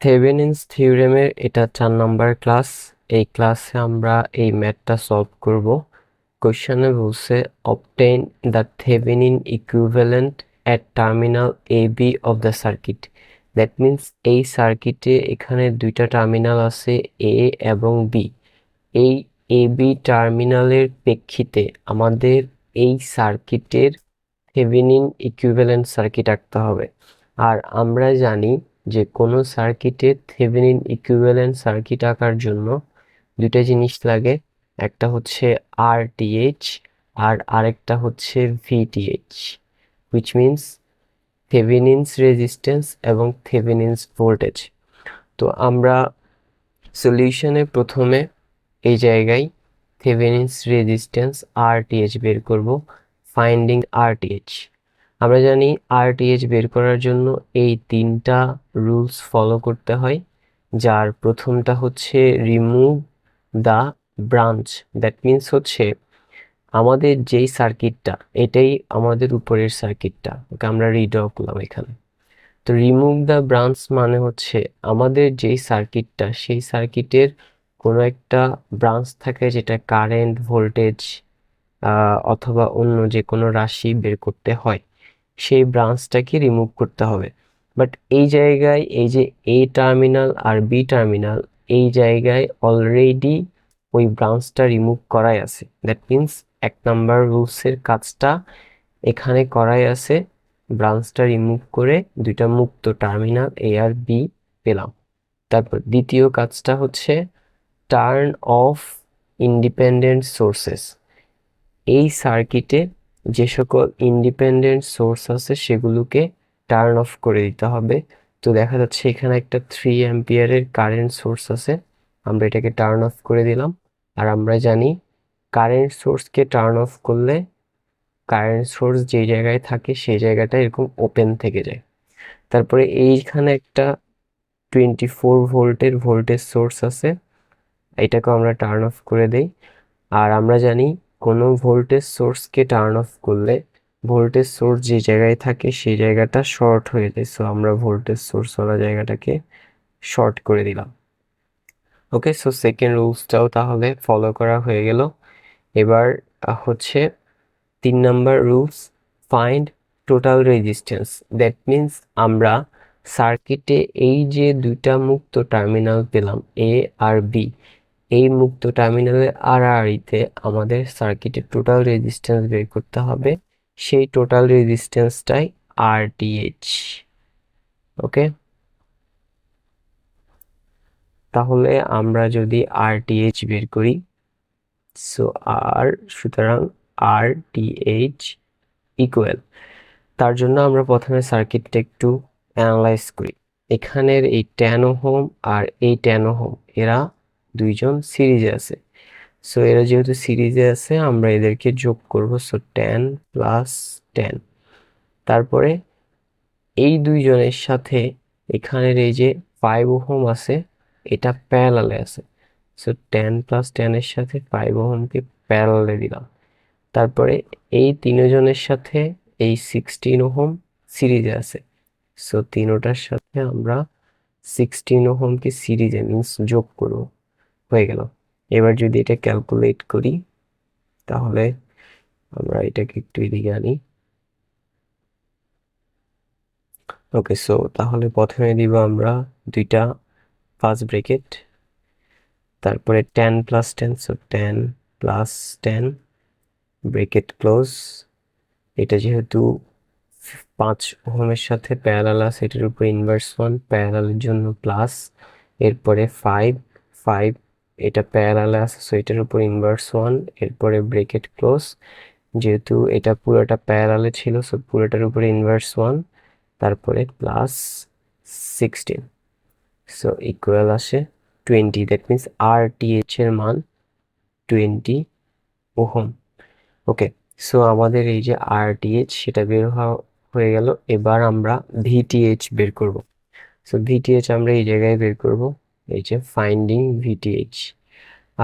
থেভেনিনস থিওরেমের এটা 4 number class. এই ক্লাসে আমরা এই ম্যাথটা সলভ করব। কোশ্চেনে বলছে obtain the Thevenin equivalent at terminal AB of the circuit. That means এই সার্কিটে এখানে দুইটা টার্মিনাল আছে, এ এবং বি। এই এ বি টার্মিনালের প্রেক্ষিতে আমাদের এই সার্কিটের থেভেনিন ইকুইভ্যালেন্ট সার্কিট আঁকতে হবে। আর আমরা জানি যে কোনো সার্কিটের থেভেনিন ইকুইভ্যালেন্ট সার্কিট আঁকার জন্য দুইটা জিনিস লাগে, একটা হচ্ছে আরটিএইচ আর আরেকটা হচ্ছে ভিটিএইচ, হুইচ মিনস থেভেনিনস রেজিস্ট্যান্স এবং থেভেনিনস ভোল্টেজ। তো আমরা সলিউশনে প্রথমে এই জায়গায় থেভেনিনস রেজিস্ট্যান্স আরটিএইচ বের করব। ফাইন্ডিং আরটিএইচ, আমরা জানি আরটিএইচ বের করার জন্য এই তিনটা রুলস ফলো করতে হয়, যার প্রথমটা হচ্ছে remove the branch. That means হচ্ছে আমাদের যেই সার্কিটটা, এটাই আমাদের উপরের সার্কিটটা, ওকে আমরা রিড্র করলাম এখানে। তো রিমুভ দ্য ব্রাঞ্চ মানে হচ্ছে আমাদের যেই সার্কিটটা, সেই সার্কিটের কোনো একটা ব্রাঞ্চ থাকে যেটা কারেন্ট, ভোল্টেজ অথবা অন্য যে কোনো রাশি বের করতে হয়, সেই ব্রাঞ্চটাকে রিমুভ করতে হবে। বাট এই জায়গায় এই যে এ টার্মিনাল আর বি টার্মিনাল, এই জায়গায় অলরেডি ওই ব্রাঞ্চটা রিমুভ করাই আছে। দ্যাট মিন্স 1 নাম্বার রুলসের কাজটা এখানে করাই আছে। ব্রাঞ্চটা রিমুভ করে দুইটা মুক্ত টার্মিনাল এ আর বি পেলাম। তারপর দ্বিতীয় কাজটা হচ্ছে টার্ন অফ ইন্ডিপেন্ডেন্ট সোর্সেস। এই সার্কিটে যে সকল ইন্ডিপেন্ডেন্ট সোর্স আছে সেগুলোকে টার্ন অফ করে দিতে হবে। তো দেখা যাচ্ছে এখানে একটা 3 অ্যাম্পিয়ারের কারেন্ট সোর্স আছে, আমরা এটাকে টার্ন অফ করে দিলাম। আর আমরা জানি কারেন্ট সোর্সকে টার্ন অফ করলে কারেন্ট সোর্স যে জায়গায় থাকে সেই জায়গাটা এরকম ওপেন থেকে যায়। তারপরে এইখানে একটা 24 ভোল্টের ভোল্টেজ সোর্স আছে, এটাকেও আমরা টার্ন অফ করে দেই। আর আমরা জানি কোনো ভোল্টেজ সোর্সকে টার্ন অফ করলে ভোল্টেজ সোর্স যে জায়গায় থাকে সেই জায়গাটা শর্ট হয়ে যায়। সো আমরা ভোল্টেজ সোর্স ওয়ালা জায়গাটাকে শর্ট করে দিলাম। ওকে, সো সেকেন্ড রুলসটাও তাহলে ফলো করা হয়ে গেল। এবার হচ্ছে 3 number rules, find total resistance. That means আমরা সার্কিটে এই যে দুইটা মুক্ত টার্মিনাল পেলাম, এ আর বি, এই মুক্ত টার্মিনালের আড়াআড়িতে আমাদের সার্কিটের টোটাল রেজিস্ট্যান্স বের করতে হবে। সেই টোটাল রেজিস্ট্যান্সটাই আরটিএইচ। ওকে, তাহলে আমরা যদি আরটিএইচ বের করি, সো সুতরাং আরটিএইচ ইকুয়াল, তার জন্য আমরা প্রথমে সার্কিটটা একটু অ্যানালাইজ করি। এখানের এই 10 ওহম আর এই 10 ওহম এরা দুইজন সিরিজে আছে। সো এরা যেহেতু সিরিজে আছে আমরা এদেরকে যোগ করব। So 10 plus 10। তারপরে এই দুইজনের সাথে এখানের এই যে 5 ওহম আছে, এটা প্যারালালে আছে। সো 10 প্লাস 10 এর সাথে 5 ওহমকে প্যারালালে দিলাম। তারপরে এই তিনজনের সাথে এই 16 ওহম সিরিজে আছে। সো তিনোটার সাথে আমরা 16 ওহমকে সিরিজে মিন্স যোগ করব। হয়ে গেল। এবার যদি এটা ক্যালকুলেট করি তাহলে আমরা এটাকে একটু এদিকে আনি। ওকে, সো তাহলে প্রথমে দিব আমরা দুইটা ফার্স্ট ব্রেকেট, তারপরে 10 plus 10, so 10 plus 10 bracket close. এটা যেহেতু 5 ওহমের সাথে প্যারালাল আছে, এটার উপর ইনভার্স 1, প্যারালালের জন্য প্লাস। এরপরে 5 5 এটা প্যারালালে আছে, সো এটার উপর ইনভার্স 1, এরপরে ব্রেকেট ক্লোজ। যেহেতু এটা পুরোটা প্যারালালে ছিল, সো পুরোটার উপরে ইনভার্স 1, তারপরে প্লাস 16, সো ইকুয়াল আসে 20। দ্যাট মিন্স আরটিএইচ এর মান 20 ওহম। ওকে, সো আমাদের এই যে আরটিএইচ সেটা বের হয়ে গেল। এবার আমরা ভিটিএইচ বের করব। সো ভিটিএইচ আমরা এই জায়গায় বের করব, এই যে ফাইন্ডিং ভিটিএইচ।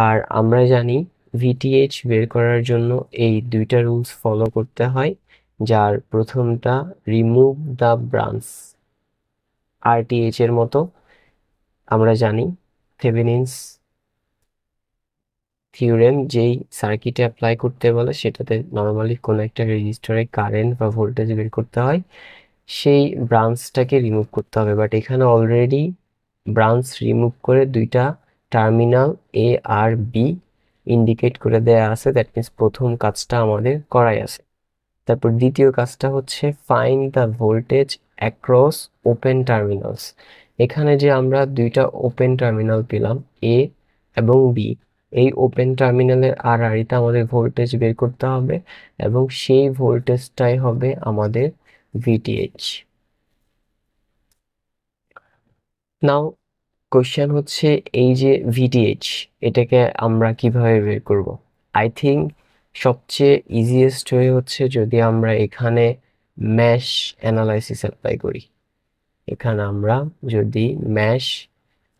আর আমরা জানি ভিটিএইচ বের করার জন্য এই দুইটা রুলস ফলো করতে হয়, যার প্রথমটা রিমুভ দ্য ব্রাঞ্চ, আরটিএইচ এর মতো। আমরা জানি থেভেনিনস থিওরেম যেই সার্কিটে অ্যাপ্লাই করতে বলে সেটাতে নর্মালি কোনো একটা রেজিস্টরে কারেন্ট বা ভোল্টেজ বের করতে হয়, সেই ব্রাঞ্চটাকে রিমুভ করতে হবে। বাট এখানে অলরেডি ব্রাঞ্চ রিমুভ করে দুইটা টার্মিনাল এ আর বি ইন্ডিকেট করে দেয়া আছে, দ্যাট মিনস প্রথম কাজটা আমাদের করাই আছে। তারপর দ্বিতীয় কাজটা হচ্ছে find the voltage across open terminals. এখানে যে আমরা দুইটা ওপেন টার্মিনাল পেলাম এ এবং বি, এই ওপেন টার্মিনালের আড়াআড়িতে আমাদের ভোল্টেজ বের করতে হবে এবং সেই ভোল্টেজটাই হবে আমাদের ভিটিএইচ। নাও কোশ্চেন হচ্ছে এই যে ভিটিএইচ, এটাকে আমরা কিভাবে বের করব? আই থিঙ্ক সবচেয়ে ইজিয়েস্ট ওয়ে হচ্ছে যদি আমরা এখানে ম্যাশ অ্যানালাইসিস অ্যাপ্লাই করি। এখানে আমরা যদি ম্যাশ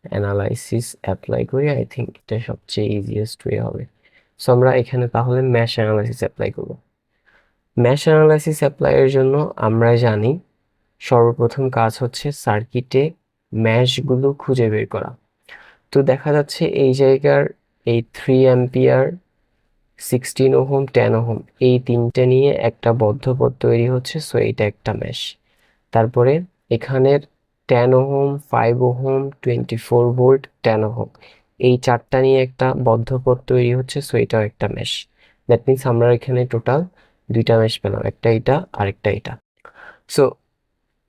অ্যানালাইসিস অ্যাপ্লাই করি, আই থিঙ্ক এটা সবচেয়ে ইজিয়েস্ট ওয়ে হবে। সো আমরা এখানে তাহলে ম্যাশ অ্যানালাইসিস অ্যাপ্লাই করব। ম্যাশ অ্যানালাইসিস অ্যাপ্লাইয়ের জন্য আমরা জানি সর্বপ্রথম কাজ হচ্ছে সার্কিটে ম্যাশগুলো খুঁজে বের করা। তো দেখা যাচ্ছে এই জায়গার এই 3 অ্যাম্পিয়ার, 16 ওহম, 10 ওহম এই তিনটে নিয়ে একটা বদ্ধ পথ তৈরি হচ্ছে, সো এটা একটা ম্যাশ। তারপরে এখানের 10 ওহম, 5 ওহম, 24 ভোল্ট, 10 ওহম এই চারটা নিয়ে একটা বদ্ধ পথ তৈরি হচ্ছে, সো এটাও একটা ম্যাশ। দ্যাট মিনস আমরা এখানে টোটাল দুইটা ম্যাশ পেলাম, একটা এটা আর একটা এটা। সো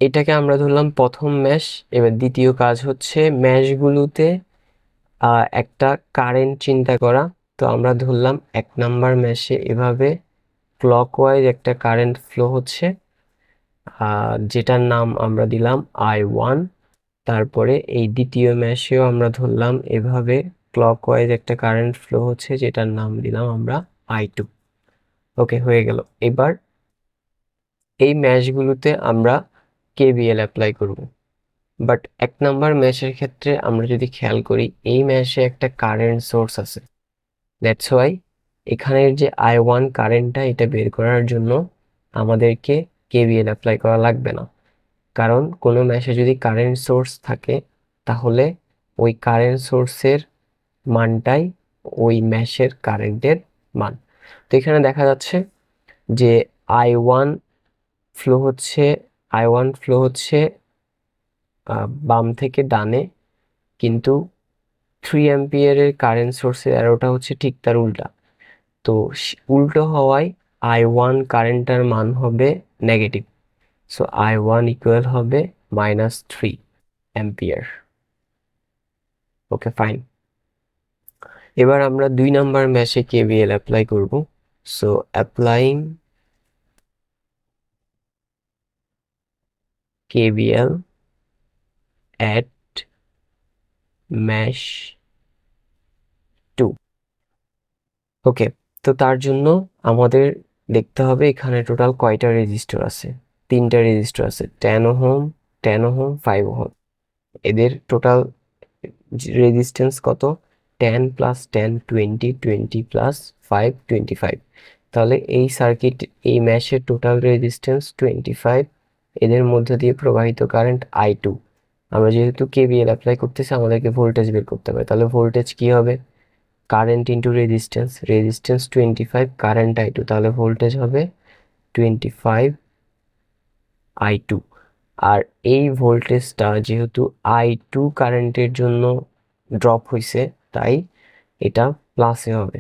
এটাকে আমরা ধরলাম প্রথম ম্যাশ। এবার দ্বিতীয় কাজ হচ্ছে ম্যাশগুলোতে একটা কারেন্ট চিন্তা করা। তো আমরা ধরলাম 1 নাম্বার ম্যাশে এভাবে ক্লকওয়াইজ একটা কারেন্ট ফ্লো হচ্ছে, যেটার নাম আমরা দিলাম I1। তারপরে এই দ্বিতীয় ম্যাশেও আমরা ধরলাম এভাবে ক্লকওয়াইজ একটা কারেন্ট ফ্লো হচ্ছে, যেটার নাম দিলাম আমরা I2। ওকে, হয়ে গেল। এবার এই ম্যাশগুলোতে আমরা কেভিএল অ্যাপ্লাই করব। বাট 1 নাম্বার ম্যাশের ক্ষেত্রে আমরা যদি খেয়াল করি, এই ম্যাশে একটা কারেন্ট সোর্স আছে, দ্যাটস ওয়াই এখানের যে I1 কারেন্টটা এটা বের করার জন্য আমাদেরকে কেভিএল অ্যাপ্লাই করা লাগবে না। কারণ কোনো ম্যাশে যদি কারেন্ট সোর্স থাকে তাহলে ওই কারেন্ট সোর্সের মানটাই ওই ম্যাশের কারেন্টের মান। তো এখানে দেখা যাচ্ছে যে I1 ফ্লো হচ্ছে, I1 ফ্লো হচ্ছে বাম থেকে ডানে, কিন্তু 3 অ্যাম্পিয়ারের কারেন্ট সোর্সের অ্যারোটা হচ্ছে ঠিক তার উল্টা। তো উল্টো হওয়ায় I1 কারেন্টটার মান হবে নেগেটিভ। সো I1 ইকুয়াল হবে -3 অ্যাম্পিয়ার। ওকে, ফাইন। এবার আমরা 2 নাম্বার ম্যাশে কেভিএল অ্যাপ্লাই করব। So applying KVL at mash 2। ওকে, তো তার জন্য আমাদের দেখতে হবে এখানে টোটাল কয়টা রেজিস্টর আছে। 3টা রেজিস্টর আছে, 10 ওহম, 10 ওহম, 5 ওহম। এদের টোটাল রেজিস্ট্যান্স কত? 10 প্লাস 10 20, 20 প্লাস 5 25। তাহলে এই সার্কিট, এই ম্যাশের টোটাল রেজিস্ট্যান্স 25। এদের মধ্যে দিয়ে প্রবাহিত কারেন্ট I2। আমরা যেহেতু কেভিএল অ্যাপ্লাই করতেছি আমাদেরকে ভোল্টেজ বের করতে হবে, তাহলে ভোল্টেজ কি হবে? Current into resistance, resistance 25, current I2, তাহলে ভোল্টেজ হবে 25 I2। আর এই ভোল্টেজটা যেহেতু I2 কারেন্টের জন্য ড্রপ হয়েছে, তাই এটা প্লাসে হবে।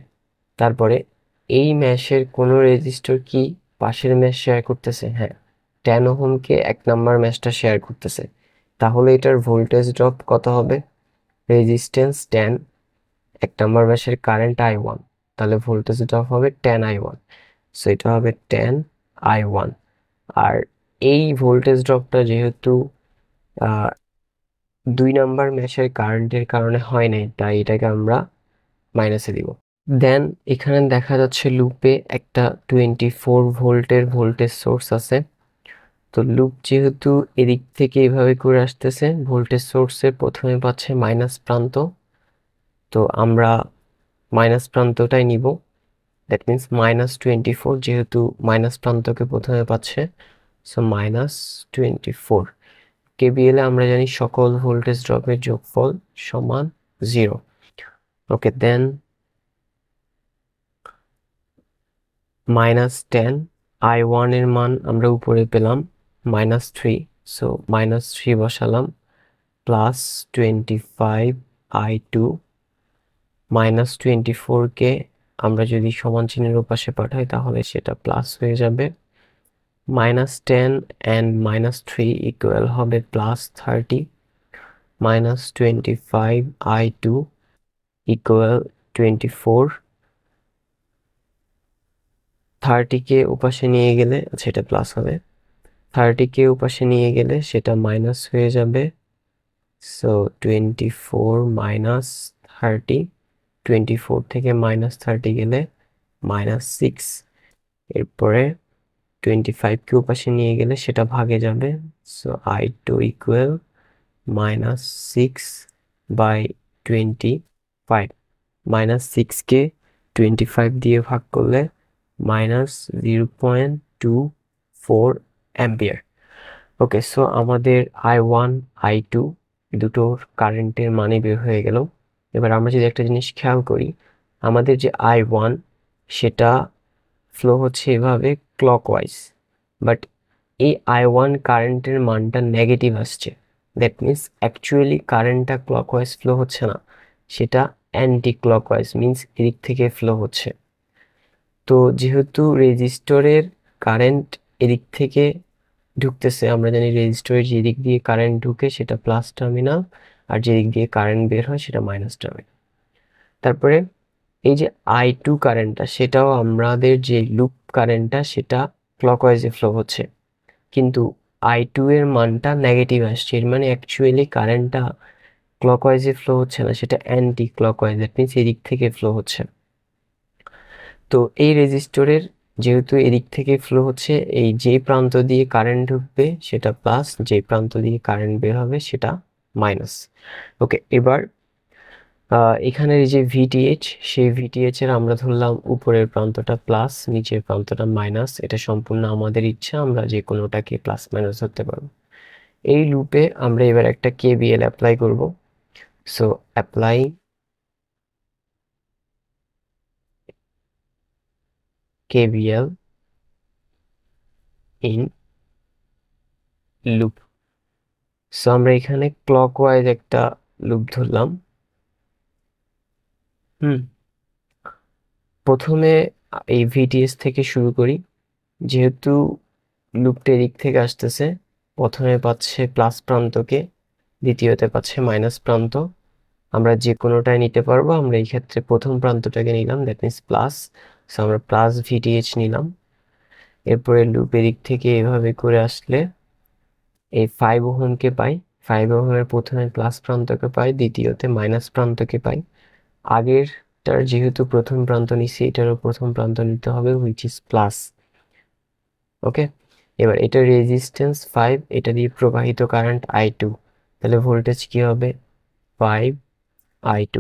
তারপরে এই ম্যাশের কোনো রেজিস্টর কি পাশের ম্যাশ শেয়ার করতেছে? হ্যাঁ, 10 ওহমকে 1 নাম্বার ম্যাশটা শেয়ার করতেছে, তাহলে এটার ভোল্টেজ ড্রপ কত হবে? রেজিস্ট্যান্স 10, 1 নাম্বার ম্যাশের কারেন্ট I1, তাহলে ভোল্টেজ ড্রপ হবে 10I1। সো এটা হবে 10I1। আর এই ভোল্টেজ ড্রপটা যেহেতু 2 নাম্বার ম্যাশের কারেন্টের কারণে হয় নাই, তাই এটাকে আমরা মাইনাসে দিব। দেন এখানে দেখা যাচ্ছে লুপে একটা 24 ভোল্টের ভোল্টেজ সোর্স আছে। তো লুপ যেহেতু এদিক থেকে এইভাবে করে আসতেছে, ভোল্টেজ সোর্সের প্রথমে পাচ্ছে মাইনাস প্রান্ত, তো আমরা মাইনাস প্রান্তটাই নিব। দ্যাট মিনস -24, যেহেতু মাইনাস প্রান্তকে প্রথমে পাচ্ছে, সো -24। কেবিএল এ আমরা জানি সকল ভোল্টেজ ড্রপের যোগফল সমান 0। ওকে, দেন -10 I1 এর মান আমরা উপরে পেলাম -3, সো -3 বসালাম, +25 I2, -24 কে আমরা যদি সমান চিহ্নের ওপাশে পাঠাই তাহলে সেটা প্লাস হয়ে যাবে। -10 and -3 ইকুয়াল হবে +30, -25 I2 ইকুয়াল 24। 30 কে ওপাশে নিয়ে গেলে, আচ্ছা এটা প্লাস হবে, 30 কে ওপাশে নিয়ে গেলে সেটা মাইনাস হয়ে যাবে, সো 24 - 30, 24 থেকে -30 গেলে -6। এরপরে 25 কে ওপাশে নিয়ে গেলে সেটা ভাগে যাবে, সো I2 ইকুয়াল -6/25, -6 কে 25 দিয়ে ভাগ করলে -0.24 অ্যাম্পিয়ার। ওকে, সো আমাদের I1 I2 দুটোর কারেন্টের মানই বের হয়ে গেল। এবার আমরা যদি একটা জিনিস খেয়াল করি, আমাদের যে I1 সেটা ফ্লো হচ্ছে এভাবে ক্লকওয়াইজ, বাট এই I1 কারেন্টের মানটা নেগেটিভ আসছে। দ্যাট মিনস অ্যাকচুয়ালি কারেন্টটা ক্লকওয়াইজ ফ্লো হচ্ছে না, সেটা অ্যান্টি ক্লকওয়াইজ, মিনস এদিক থেকে ফ্লো হচ্ছে। তো যেহেতু রেজিস্টরের কারেন্ট এদিক থেকে ঢুকতেছে, আমরা জানি রেজিস্টরের যেদিক দিয়ে কারেন্ট ঢুকে সেটা প্লাস টার্মিনাল, আর যেদিক দিয়ে কারেন্ট বের হয় সেটা মাইনাস টার্মিনাল। তারপরে এই যে I2 কারেন্টটা, সেটাও আমাদের যে লুপ কারেন্টটা সেটা ক্লকওয়াইজে ফ্লো হচ্ছে, কিন্তু I2 এর মানটা নেগেটিভ আসছে, এর মানে অ্যাকচুয়ালি কারেন্টটা ক্লকওয়াইজে ফ্লো হচ্ছে না, সেটা অ্যান্টি ক্লকওয়াইজ, দ্যাট মিনস এদিক থেকে ফ্লো হচ্ছে। তো এই রেজিস্টরের যেহেতু এদিক থেকে ফ্লো হচ্ছে, এই যে প্রান্ত দিয়ে কারেন্ট ঢুকবে সেটা প্লাস, যে প্রান্ত দিয়ে কারেন্ট বের হবে সেটা মাইনাস। ওকে, এবার এখানের এই যে VTH, সেই VTH এর আমরা ধরলাম উপরের প্রান্তটা প্লাস, নিচের প্রান্তটা মাইনাস, এটা সম্পূর্ণ আমাদের ইচ্ছা, আমরা যে কোনোটাকে প্লাস মাইনাস ধরতে পারবো। এই লুপে আমরা এবার একটা KVL অ্যাপ্লাই করব, so apply KVL in loop. So আমরা এখানে ক্লকওয়াইজ একটা লুপ ধরলাম। প্রথমে এই VTS থেকে শুরু করি, যেহেতু লুপটা এদিক থেকে আসতেছে, প্রথমে পাচ্ছে প্লাস প্রান্তকে, দ্বিতীয়তে পাচ্ছে মাইনাস প্রান্ত, আমরা যে কোনোটাই নিতে পারবো, আমরা এই ক্ষেত্রে প্রথম প্রান্তটাকে নিলাম, দ্যাট মিনস প্লাস, সো আমরা প্লাস VTH নিলাম। এরপরে লুপ এদিক থেকে এভাবে করে আসলে এই 5 ওহমকে পাই, 5 ওহমের প্রথমে প্লাস প্রান্তকে পাই, দ্বিতীয়তে মাইনাস প্রান্তকে পাই। আগেরটার যেহেতু প্রথম প্রান্ত নিচ্ছি, এটারও প্রথম প্রান্ত নিতে হবে, হুইচ ইজ প্লাস। ওকে, এবার এটা রেজিস্ট্যান্স 5, এটা দিয়ে প্রবাহিত কারেন্ট I2, তাহলে ভোল্টেজ কি হবে 5I2।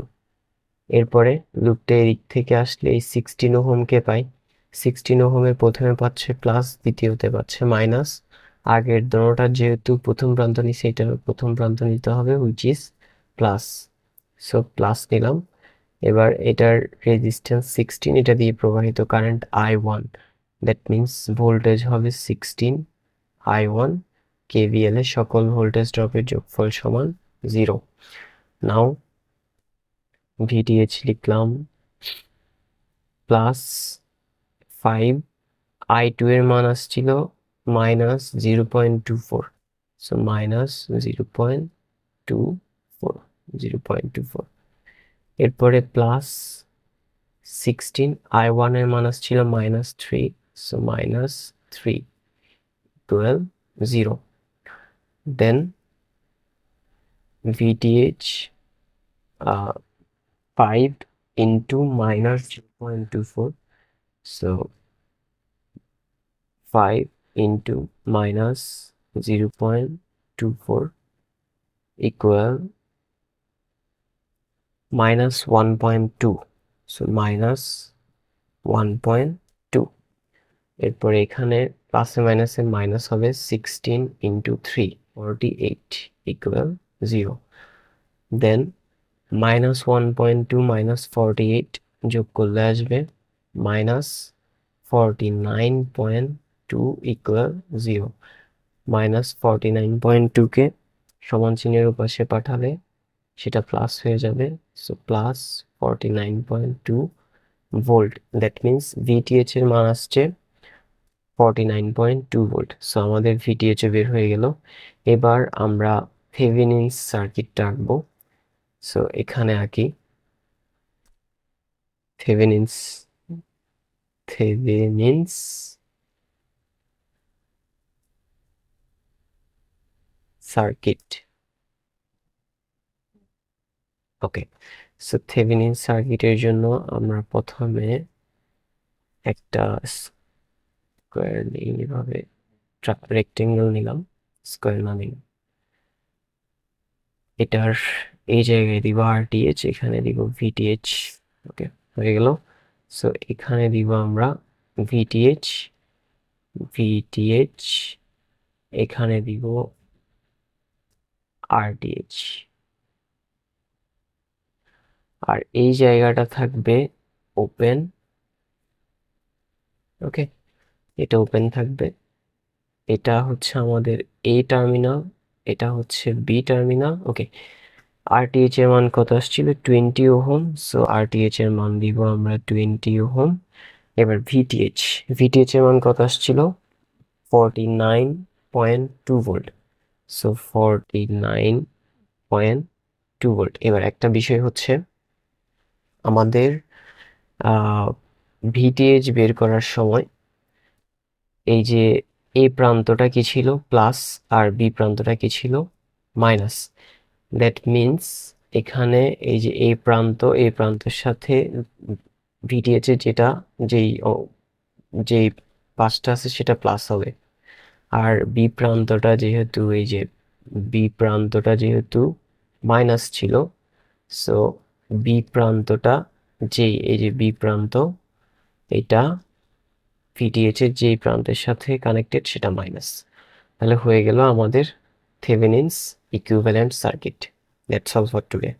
এরপরে লুপটা এদিক থেকে আসলে এই 16 ওহমকে পাই, 16 ওহমের প্রথমে পাচ্ছে প্লাস, দ্বিতীয়তে পাচ্ছে মাইনাস। আগের দোনোটার যেহেতু প্রথম প্রান্ত নিচ্ছে, এটার প্রথম প্রান্ত নিতে হবে, which is plus, so plus নিলাম। এবার এটার রেজিস্ট্যান্স 16, এটা দিয়ে প্রবাহিত current I1, that means voltage হবে 16I1। KVL এ সকল ভোল্টেজ ড্রপের যোগফল সমান 0। নাও VTH লিখলাম প্লাস 5, I2 এর মান আসছিল -0.24, সো -0.24, 0.24। এরপরে প্লাস 16, I1 এর মান আসছিল -3, সো -3, 12, 0। দেন VTH 5 into -0.24, so 5 into -0.24 equal -1.2, so -1.2। এরপরে এখানে প্লাসে মাইনাসে মাইনাস হবে 16 into 3, 48 equal 0, দেন -1.2 -48 যোগ করলে আসবে -49.2 ইকুয়াল 0। -49.2 কে সমান চিহ্নের উপাশে পাঠালে সেটা প্লাস হয়ে যাবে, so plus 49.2 volt. That means VTH এর মান আসছে 49.2 ভোল্ট। সো আমাদের ভিটিএইচ বের হয়ে গেল। এবার আমরা থেভেনিনস সার্কিটটা আঁকবো। সো এখানে আঁকি থেভেনিনস থেভেনিনস সার্কিট। ওকে, সো থেভেনিনস সার্কিটের জন্য আমরা প্রথমে একটা স্কোয়ার নিই, এভাবে রেক্টেঙ্গেল নিলাম, স্কোয়ার না নিলাম। এটার এই জায়গায় দিব আরটিএইচ, এখানে দিব ভিটিএইচ। ওকে, হয়ে গেল। সো এখানে দিব আমরা ভিটিএইচ, ভিটিএইচ, এখানে দিব আরটিএইচ, আর এই জায়গাটা থাকবে ওপেন। ওকে, এটা ওপেন থাকবে। এটা হচ্ছে আমাদের এ টার্মিনাল, এটা হচ্ছে বি টার্মিনাল। ওকে, আরটিএইচ এর মান কত আসছিল? 20 ওহম। সো আরটিএইচ এর মান দিব আমরা 20 ওহম। এবার ভিটিএইচ, ভিটিএইচ এর মান কত আসছিল? 49.2 ভোল্ট। So 49.2 volt. এবার একটা বিষয় হচ্ছে আমাদের ভিটিএইচ বের করার সময় এই যে এ প্রান্তটা কি ছিল? প্লাস, আর বি প্রান্তটা কি ছিল? মাইনাস। দ্যাট মিনস এখানে এই যে এই প্রান্তের সাথে ভিটিএইচ এর যেই পাশটা আছে সেটা প্লাস হবে। আর বি প্রান্তটা যেহেতু মাইনাস ছিল, সো বি প্রান্তটা এই যে বি প্রান্ত, এটা ভিটিএইচ এর যেই প্রান্তের সাথে কানেক্টেড সেটা মাইনাস। তাহলে হয়ে গেল আমাদের Thevenin's equivalent circuit. That's all for today.